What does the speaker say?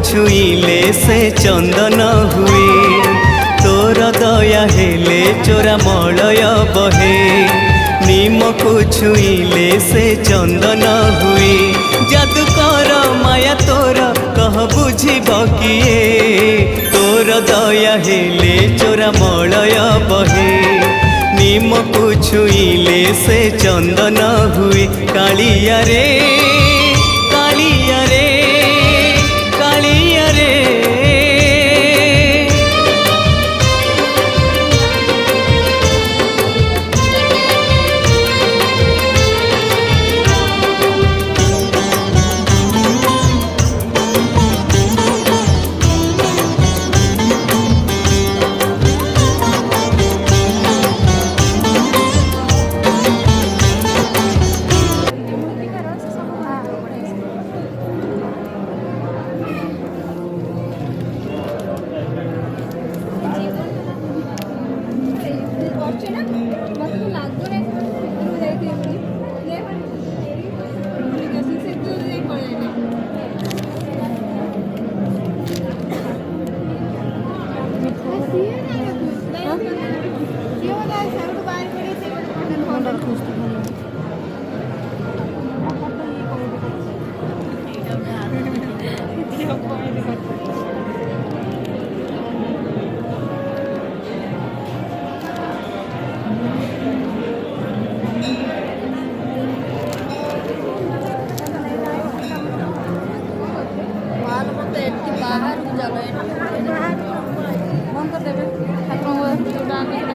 छुईले से चंदन हुए तोर दया हेले चोरा मलय बहे नीम को छुईले से चंदन हुए जादू कर माया तोर कह बुझिब किए तोर दया हेले चोरा मलय बहे नीम को छुईले से चंदन हुए कालिया रे।